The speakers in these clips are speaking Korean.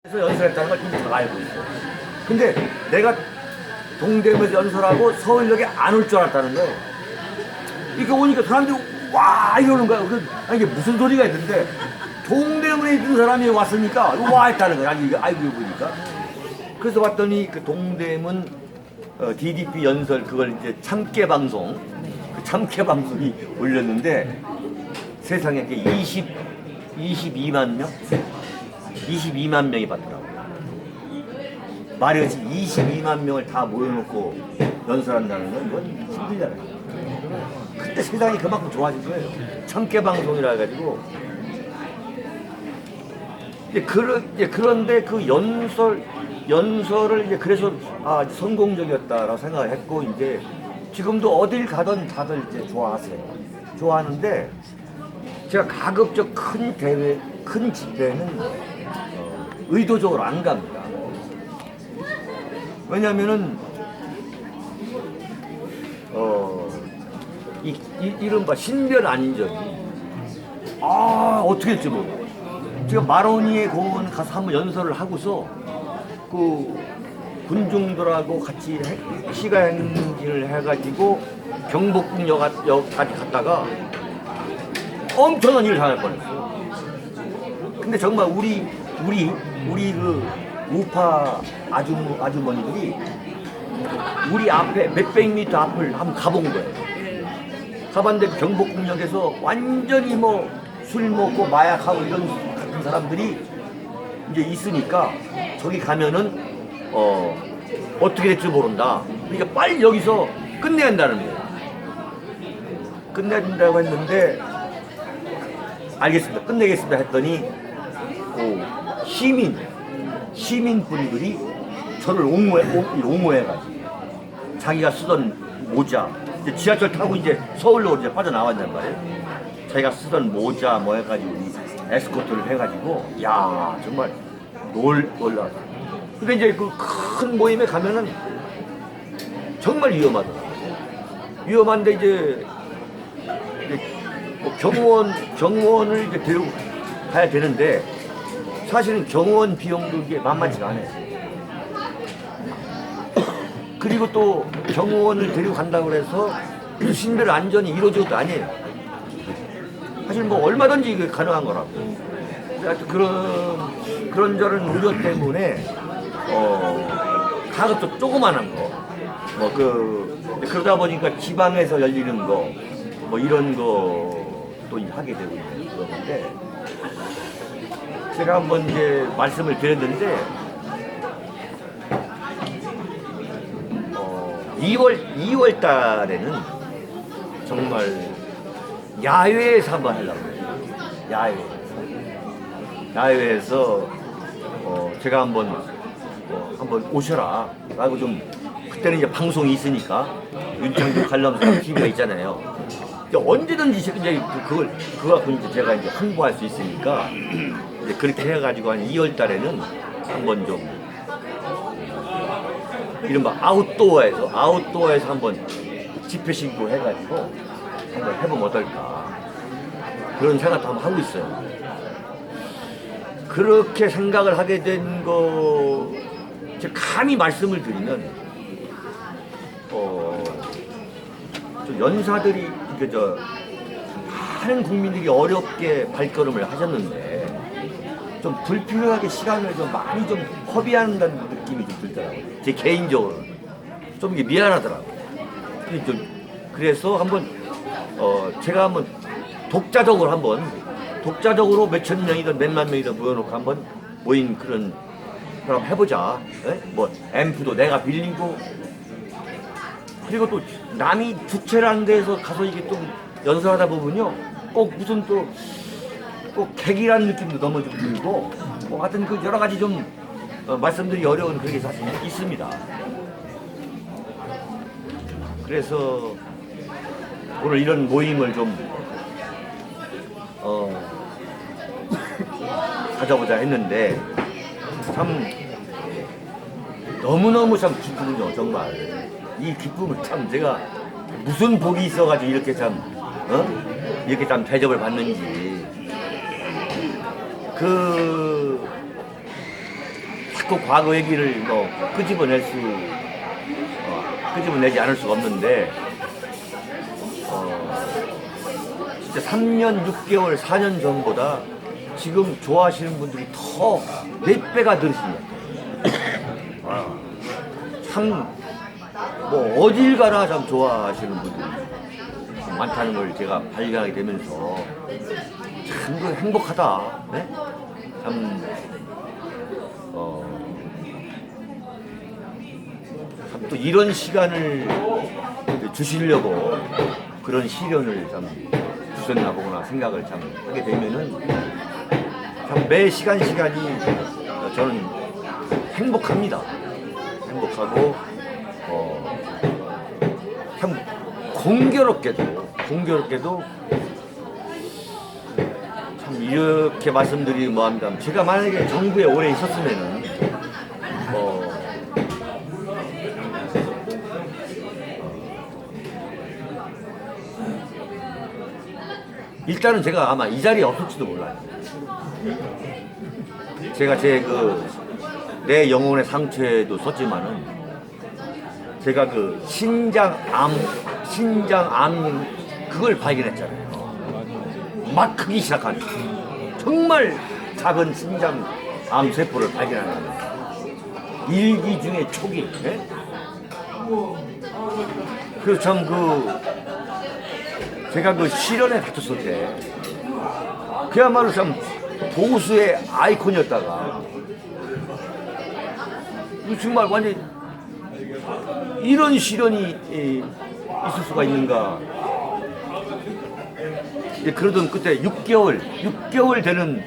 그래서 연설했다는 걸 좀 잘 알고 있어. 근데 내가 동대문에서 연설하고 서울역에 안 올 줄 알았다는 거예요. 이렇게 오니까 사람들이 와 이러는 거야. 아니, 이게 무슨 소리가 있는데 동대문에 있는 사람이 왔으니까 와 했다는 거야. 아니, 이거 알고 보니까. 그래서 봤더니 그 동대문 DDP 연설 그걸 이제 참깨 방송, 그 참깨 방송이 올렸는데 세상에 22만 명? 22만 명이 봤더라고요. 말이 그렇지 22만 명을 다 모여놓고 연설한다는 건 이건 힘들잖아요. 그때 세상이 그만큼 좋아진 거예요. 참깨 방송이라 해가지고. 그런데 그 연설을 이제 그래서 성공적이었다라고 생각을 했고, 이제 지금도 어딜 가든 다들 이제 좋아하세요. 좋아하는데 제가 가급적 큰 대회, 큰 집회는 의도적으로 안 갑니다. 왜냐면은 이른바 신변 안전이 어떻게 될지 모르고, 제가 마로니에 공원 가서 한번 연설을 하고서 그 군중들하고 같이 시가행진을 해가지고 경복궁역까지 갔다가 엄청난 일을 당할 뻔했어요. 근데 정말 우리 그 우파 아주머니들이 우리 앞에 몇백 미터 앞을 한번 가본 거예요. 가봤는데 경복궁역에서 완전히 뭐 술 먹고 마약하고 이런 같은 사람들이 이제 있으니까 저기 가면은 어떻게 될지 모른다. 그러니까 빨리 여기서 끝내야 한다는 거예요. 끝내야 된다고 했는데 알겠습니다. 끝내겠습니다 했더니 시민분들이 저를 옹호해가지고 자기가 쓰던 모자, 이제 지하철 타고 이제 서울로 이제 빠져나왔단 말이에요. 자기가 쓰던 모자 뭐 해가지고 에스코트를 해가지고 야 정말 놀라웠어요. 근데 이제 그 큰 모임에 가면은 정말 위험하더라고요. 위험한데 이제 뭐 경호원을 이제 데리고 가야 되는데 사실은 경호원 비용도 이게 만만치가 않아요. 그리고 또 경호원을 데리고 간다고 해서 신변 안전이 이루어질 것도 아니에요. 사실 뭐 얼마든지 이게 가능한 거라고. 하여튼 그런저런 우려 때문에 가급적 조그만한 거, 그러다 보니까 지방에서 열리는 거, 뭐 이런 것도 하게 되고 있는 건데, 제가 한번 이제 말씀을 드렸는데, 2월 달에는 정말 야외에서 한번 하려고 해요. 야외에서 제가 한번 오셔라 라고 좀, 그때는 이제 방송이 있으니까 윤창중 관람사 TV가 있잖아요. 언제든지 이제 그거 갖고 이제 제가 이제 홍보할 수 있으니까 이제 그렇게 해가지고 한 2월 달에는 한번 좀 이른바 아웃도어에서 한번 집회 신고 해가지고 한번 해보면 어떨까, 그런 생각도 한번 하고 있어요. 그렇게 생각을 하게 된 거, 제가 감히 말씀을 드리면 연사들이 많은 국민들이 어렵게 발걸음을 하셨는데 좀 불필요하게 시간을 좀 많이 좀 허비한다는 느낌이 좀 들더라고요. 제 개인적으로는 좀 이게 미안하더라고요. 그래서 한번 제가 한번 독자적으로 몇천 명이든 몇만 명이든 모여놓고 한번 모인 그런 해보자. 뭐 앰프도 내가 빌리고, 그리고 또 남이 주최라는 데에서 가서 이게 좀 연설하다 보면요, 꼭 무슨 꼭 객이라는 느낌도 너무 좀 들고, 하여튼 그 여러 가지 좀 말씀드리기 어려운 그런 게 사실 있습니다. 그래서 오늘 이런 모임을 좀 가져보자 했는데 참 너무너무 참 기쁘군요. 정말 이 기쁨을 참 제가 무슨 복이 있어가지고 이렇게 이렇게 참 대접을 받는지. 자꾸 과거 얘기를 뭐 끄집어내지 않을 수가 없는데, 진짜 3년 6개월 4년 전보다 지금 좋아하시는 분들이 더 4배가 늘으신 것 같아요. 참 뭐 어딜 가나 참 좋아하시는 분들이 많다는 걸 제가 발견하게 되면서 참 행복하다. 네? 참 또 이런 시간을 주시려고 그런 시련을 참 주셨나 보구나 생각을 참 하게 되면은 참 매 시간이 저는 행복합니다. 행복하고 참 공교롭게도 참 이렇게 말씀드리면 뭐합니다. 제가 만약에 정부에 오래 있었으면은 일단은 제가 아마 이 자리에 없을지도 몰라요. 제가 내 영혼의 상처에도 썼지만은 제가 그 신장암 그걸 발견했잖아요. 막 크기 시작한 정말 작은 신장암 세포를 발견하는 일기 중에 초기. 네? 그래서 참 제가 그 실현에 다쳤을 때 그야말로 참 보수의 아이콘이었다가 정말 완전 이런 시련이 있을 수가 있는가. 그러던 그때 6개월 되는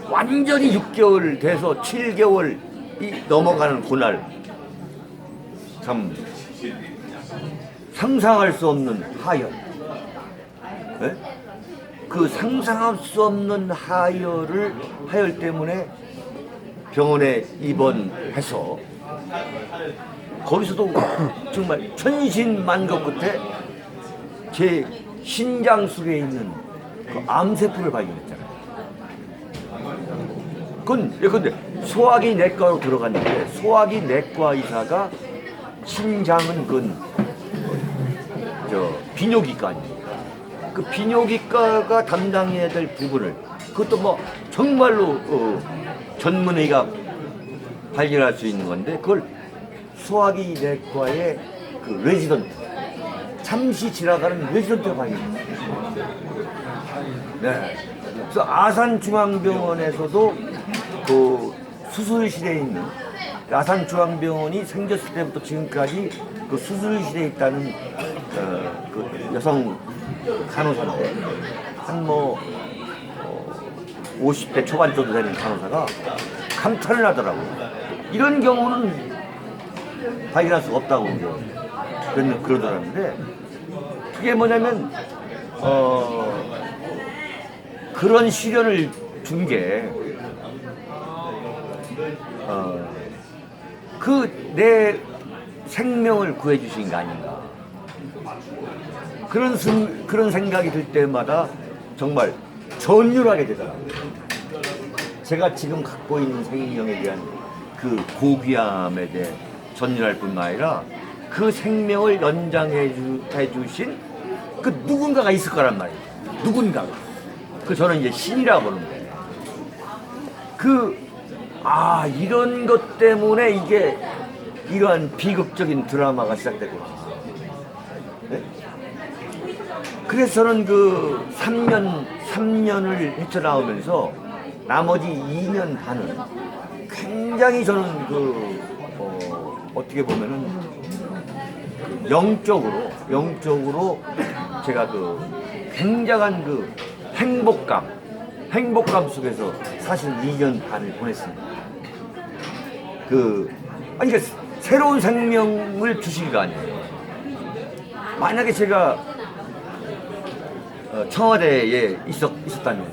완전히 6개월 돼서 7개월이 넘어가는 그날 참 상상할 수 없는 하열. 네? 그 상상할 수 없는 하열 때문에 병원에 입원해서 거기서도 정말 천신만고 끝에 제 신장 속에 있는 그 암세포를 발견했잖아요. 근데 소화기 내과로 들어갔는데 소화기 내과 의사가 신장은 비뇨기과 아닙니까? 그 비뇨기과가 담당해야 될 부분을 그것도 뭐 정말로 전문의가 발견할 수 있는 건데 그걸 소화기 내과의 그 레지던트 잠시 지나가는 레지던트가 발견했어요. 네. 그래서 아산중앙병원에서도 그 수술실에 있는 아산중앙병원이 생겼을 때부터 지금까지 그 수술실에 있다는 그 여성 간호사인데 한 50대 초반 정도 되는 간호사가 감탄을 하더라고요. 이런 경우는 발견할 수가 없다고 그러더라는데 그게 뭐냐면 그런 시련을 준 게 내 생명을 구해주신 거 아닌가. 그런 생각이 들 때마다 정말 전율하게 되더라고요. 제가 지금 갖고 있는 생명에 대한 그 고귀함에 대해 전율할 뿐만 아니라 그 생명을 연장해 주신 그 누군가가 있을 거란 말이에요. 누군가가. 저는 이제 신이라고 보는 거예요. 이런 것 때문에 이러한 비극적인 드라마가 시작됐구나. 네? 그래서 저는 그 3년을 헤쳐나오면서 나머지 2년 반은 굉장히 저는 어떻게 보면은 영적으로 제가 굉장한 행복감 속에서 사실 2년 반을 보냈습니다. 그러니까 새로운 생명을 주실 거 아니에요. 만약에 제가 청와대에 있었다면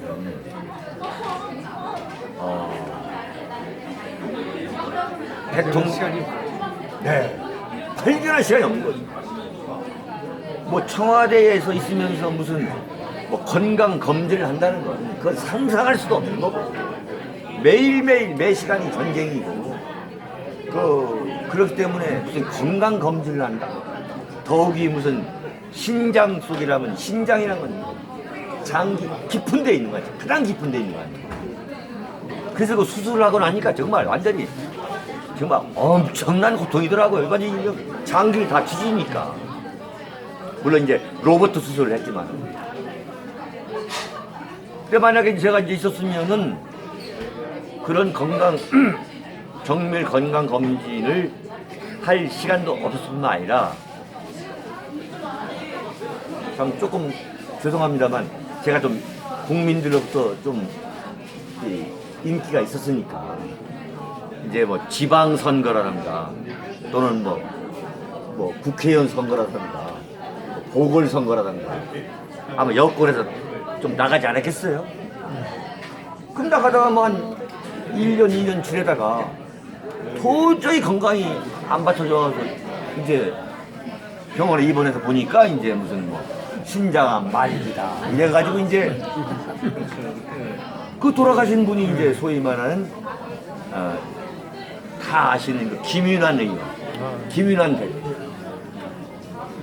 대통령 시간이 발견할 시간이 없는 거죠. 뭐 청와대에서 있으면서 무슨 건강 검진을 한다는 건 그건 상상할 수도 없는 거고 매일매일 매 시간이 전쟁이고 그렇기 때문에 무슨 건강 검진을 한다. 더욱이 무슨 신장 속이라면 신장이라는 건 장기 깊은 데 있는 거야. 가장 깊은 데 있는 거야. 그래서 그 수술을 하고 나니까 정말 완전히 정말 엄청난 고통이더라고요. 그러니까 장기를 다 뒤지니까. 물론 이제 로봇 수술을 했지만. 근데 만약에 제가 이제 있었으면은 그런 정밀 건강 검진을 할 시간도 없을 뿐만 아니라 참 조금 죄송합니다만 제가 좀 국민들로부터 좀 인기가 있었으니까 이제 뭐 지방선거라든가 또는 뭐 국회의원 선거라든가 보궐선거라든가 아마 여권에서 좀 나가지 않았겠어요? 그럼 나가다가 뭐 한 1년, 2년 지내다가 도저히 건강이 안 받쳐져서 이제 병원에 입원해서 보니까 이제 무슨 뭐 신장암 말기다 이래가지고 이제 그 돌아가신 분이 이제 소위 말하는 다 아시는 그 김윤환 의원, 김윤환 대표.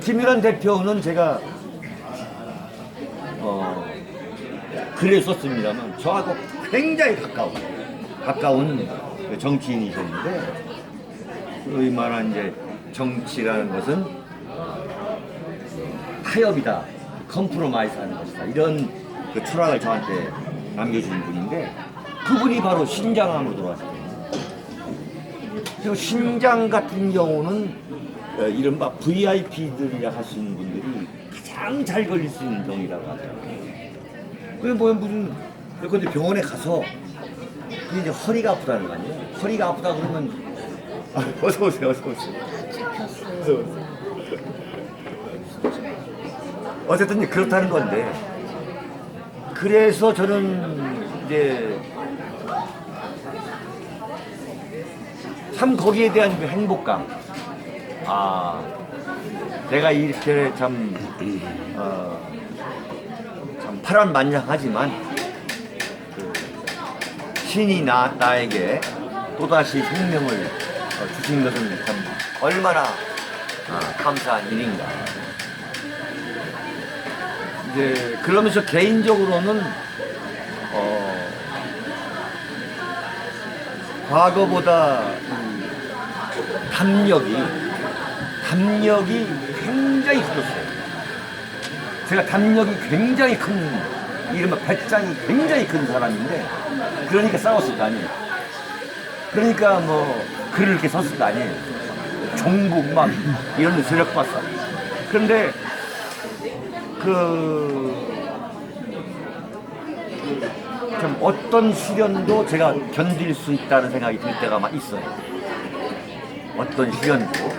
김윤환 대표는 제가 글을 썼습니다만 저하고 굉장히 가까운 정치인이셨는데 소위 말하는 이제 정치라는 것은 타협이다, 컴프로마이즈 하는 것이다 이런 그 철학을 저한테 남겨주신 분인데 그분이 바로 신장암으로 돌아가셨거든요. 그리고 신장 같은 경우는 이른바 VIP들이라 하시는 분들이 가장 잘 걸릴 수 있는 병이라고 하더라고요. 그게 무슨 근데 병원에 가서 그게 이제 허리가 아프다는 거 아니에요? 허리가 아프다 그러면 어서 오세요. 어쨌든 이제 그렇다는 건데 그래서 저는 이제 참 거기에 대한 그 행복감 내가 이렇게 참 파란만장하지만 신이 나에게 또다시 생명을 주신 것은 참 얼마나 감사한 일인가. 이제 그러면서 개인적으로는 과거보다 담력이 굉장히 커졌어요. 제가 담력이 굉장히 큰 이른바 배짱이 굉장히 큰 사람인데 그러니까 싸웠을 거 아니에요. 그러니까 뭐 글을 이렇게 썼을 거 아니에요. 종북 막 이런 세력봤어. 그런데 좀 어떤 시련도 제가 견딜 수 있다는 생각이 들 때가 막 있어요. 어떤 시련도.